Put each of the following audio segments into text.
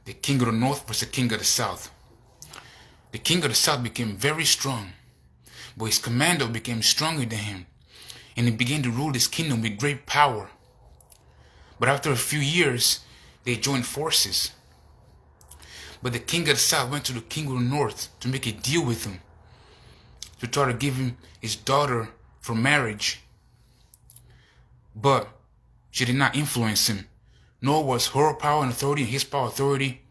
The king of the north versus the king of the south. The king of the south became very strong, but his commander became stronger than him, and he began to rule his kingdom with great power. But after a few years, they joined forces. But the king of the south went to the king of the north to make a deal with him, to try to give him his daughter for marriage. But she did not influence him, nor was her power and authority and his power and authority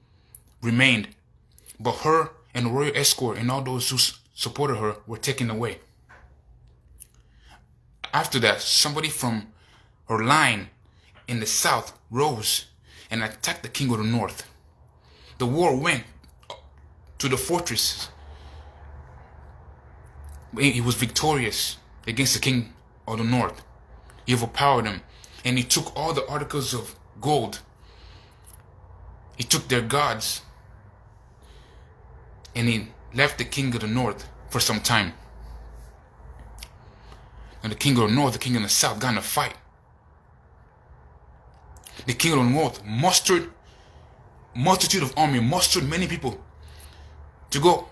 remained. But her and the royal escort and all those who supported her were taken away. After that, somebody from her line in the south rose and attacked the king of the north. The war went to the fortress. He was victorious against the king of the north. He overpowered him, and he took all the articles of gold. He took their gods, and he left the king of the north for some time. And the king of the north, the king of the south got in a fight. The king of the north mustered multitude of army, mustered many people to go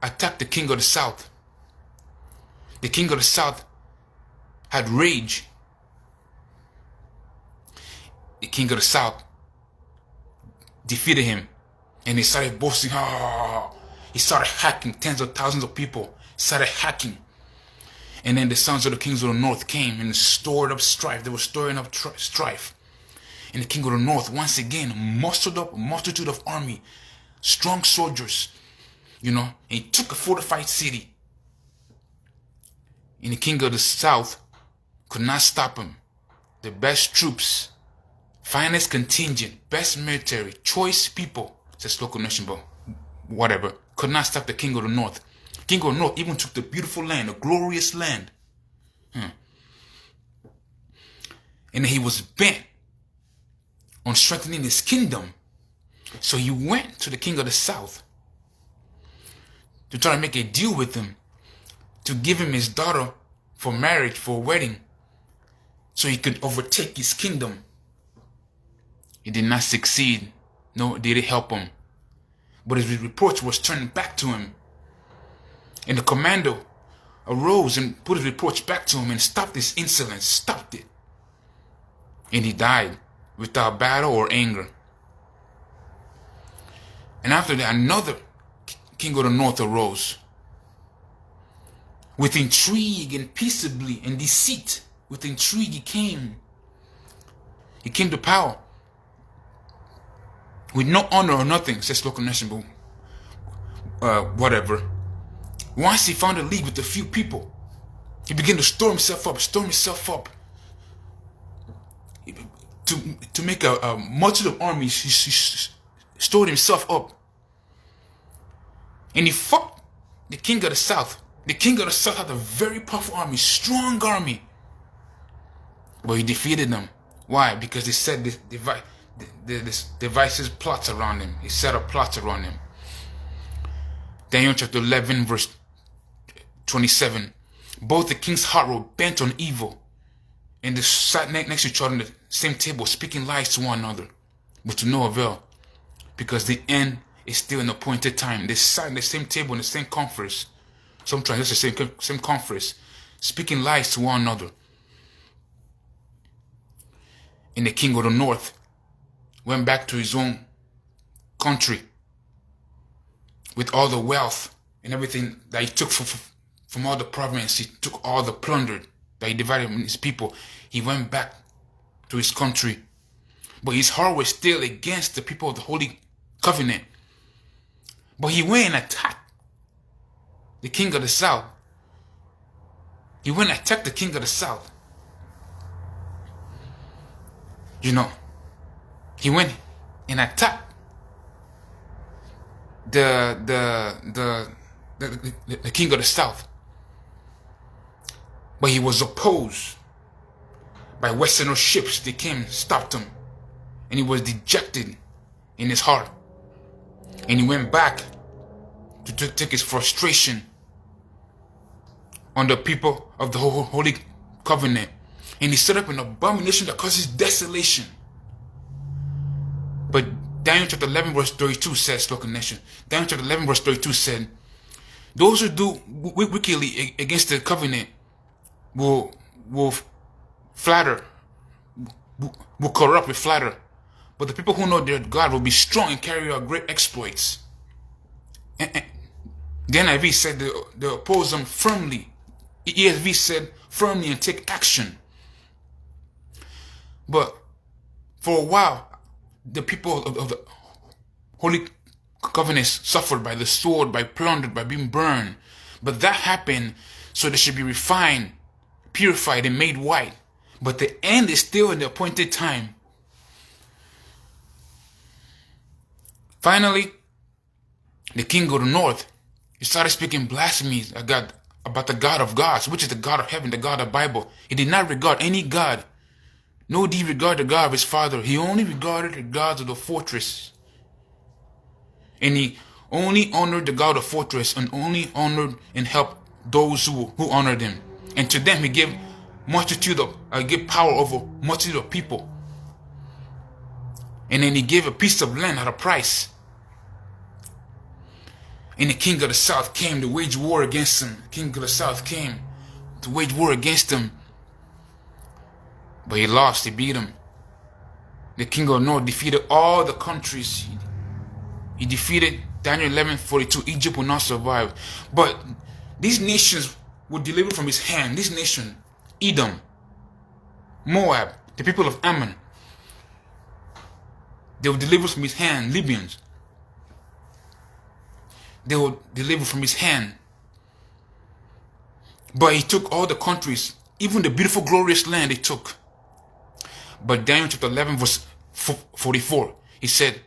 attack the king of the south. The king of the south had rage. The king of the south defeated him, and he started boasting. He started hacking tens of thousands of people, started hacking. And then the sons of the kings of the north came and stored up strife. They were storing up strife. And the king of the north once again mustered up a multitude of army, strong soldiers, and he took a fortified city. And the king of the south could not stop him. The best troops, finest contingent, best military, choice people, says local nation, but whatever, could not stop the king of the north. King of the north even took the beautiful land, a glorious land. And he was bent on strengthening his kingdom. So he went to the king of the south to try to make a deal with him, to give him his daughter for marriage, for a wedding, so he could overtake his kingdom. He did not succeed, nor did it help him. But his reproach was turned back to him. And the commander arose and put his reproach back to him and stopped his insolence, stopped it. And he died without battle or anger. And after that, another king of the north arose. With intrigue and peaceably and deceit, with intrigue he came. He came to power. With no honor or nothing, says local nation, whatever. Once he found a league with a few people, he began to store himself up to make a multitude of armies. He stored himself up. And he fought the king of the south. The king of the south had a very powerful army, strong army. But he defeated them. Why? Because they set this devices plots around him. He set up plots around him. Daniel chapter 11 verse 27. Both the king's heart were bent on evil, and they sat next to each other on the same table, speaking lies to one another, but to no avail, because the end is still an appointed time. They sat at the same table in the same conference. Some translations say same conference, speaking lies to one another. And the king of the north went back to his own country with all the wealth and everything that he took from all the province. He took all the plunder that he divided with his people. He went back to his country. But his heart was still against the people of the Holy Covenant. But he went and attacked the king of the south. He went and attacked the king of the south. He went and attacked the king of the south. But he was opposed by Westerner ships. They came, stopped him, and he was dejected in his heart. And he went back to take his frustration on the people of the Holy Covenant. And he set up an abomination that causes desolation. But Daniel chapter 11 verse 32 says, local nation, Daniel chapter 11 verse 32 said, those who do wickedly against the covenant will flatter, will corrupt with flatter. But the people who know their God will be strong and carry out great exploits. And the NIV said they oppose them firmly. ESV said firmly and take action. But for a while, the people of the Holy Covenants suffered by the sword, by plundered, by being burned. But that happened so they should be refined, purified, and made white. But the end is still in the appointed time. Finally, the king of the north, he started speaking blasphemies about the God of gods, which is the God of heaven, the God of the Bible. He did not regard any God, nor did he regard the God of his father. He only regarded the gods of the fortress. And he only honored the God of the fortress, and only honored and helped those who honored him. And to them he gave gave power over multitude of people. And then he gave a piece of land at a price. And the king of the south came to wage war against him. The king of the south came to wage war against him. But he lost, he beat him. The king of the north defeated all the countries. He defeated Daniel 11:42. Egypt will not survive. But these nations were delivered from his hand. This nation, Edom, Moab, the people of Ammon, they were delivered from his hand. Libyans, they were delivered from his hand. But he took all the countries, even the beautiful, glorious land he took. But Daniel chapter 11 verse 44, it says,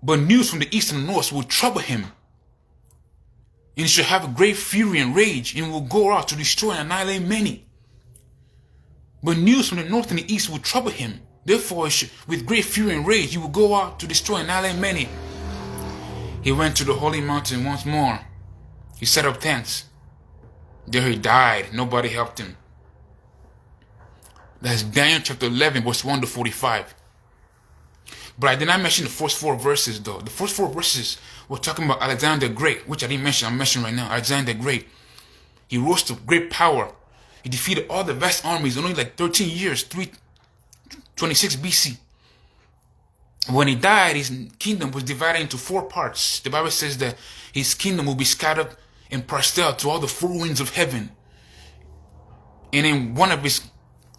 but news from the east and north will trouble him. And he shall have a great fury and rage, and will go out to destroy and annihilate many. But news from the north and the east will trouble him. Therefore, with great fury and rage, he will go out to destroy and annihilate many. He went to the holy mountain once more. He set up tents. There he died. Nobody helped him. That's Daniel chapter 11, verse 1 to 45. But I did not mention the first 4 verses, though. The first 4 verses were talking about Alexander the Great, which I didn't mention. I'm mentioning right now. Alexander the Great. He rose to great power. He defeated all the vast armies in only like 13 years, 326 BC. When he died, his kingdom was divided into 4 parts. The Bible says that his kingdom will be scattered and parsed out to all the 4 winds of heaven. And then one of his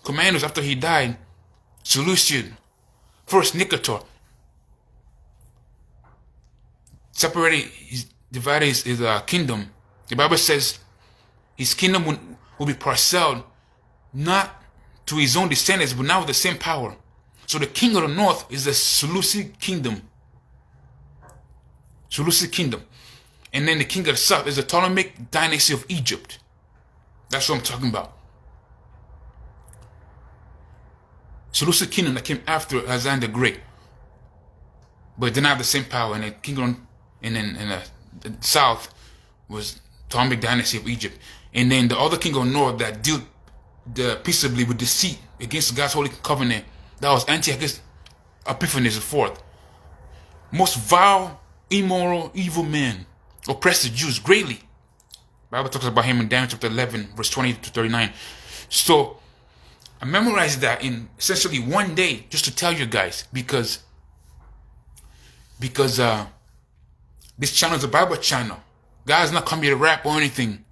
commanders after he died, Seleucid, first Nicator, divided his kingdom. The Bible says his kingdom will be parceled not to his own descendants, but now with the same power. So the king of the north is the Seleucid kingdom. Seleucid kingdom. And then the king of the south is the Ptolemaic dynasty of Egypt. That's what I'm talking about. Seleucid kingdom that came after Alexander the Great. But it didn't have the same power. And the kingdom in the south was Ptolemaic dynasty of Egypt. And then the other king of the north that dealt peaceably with deceit against God's holy covenant, that was Antiochus Epiphanes IV. Most vile, immoral, evil man, oppressed the Jews greatly. The Bible talks about him in Daniel chapter 11, verse 20 to 39. So I memorized that in essentially one day, just to tell you guys, because this channel is a Bible channel. God's not coming here to rap or anything.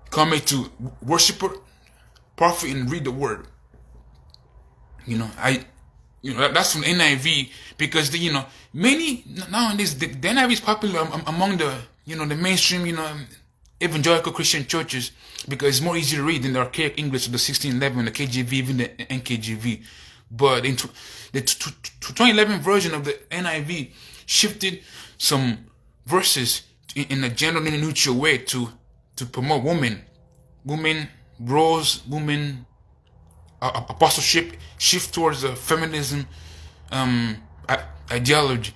Coming to worship, profit, and read the word. That's from NIV, because many nowadays the NIV is popular among the the mainstream evangelical Christian churches, because it's more easy to read than the archaic English of the 1611, the KJV, even the NKJV. But in the 2011 version of the NIV shifted some verses in a gender neutral way to promote women roles, women apostleship, shift towards a feminism ideology.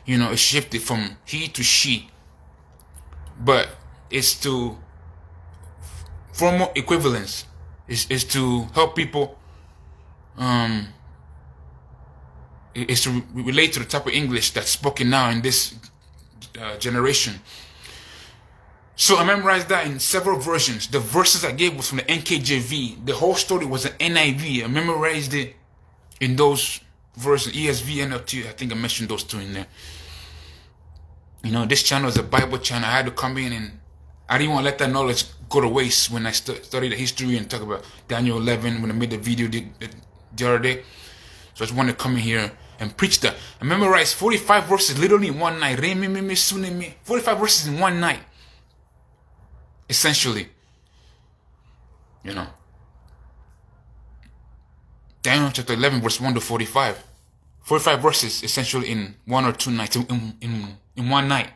It shifted from he to she, but it's to formal equivalence. is to help people. Is to relate to the type of English that's spoken now in this generation. So I memorized that in several versions. The verses I gave was from the NKJV. The whole story was an NIV. I memorized it in those versions, ESV, NLT. I think I mentioned those two in there. You know, this channel is a Bible channel. I had to come in and I didn't want to let that knowledge go to waste when I studied the history and talk about Daniel 11 when I made the video the other day. So I just wanted to come in here and preach that. I memorized 45 verses literally in one night. 45 verses in one night. Essentially. You know. Daniel chapter 11 verse 1 to 45. 45 verses essentially in one or two nights. In one night.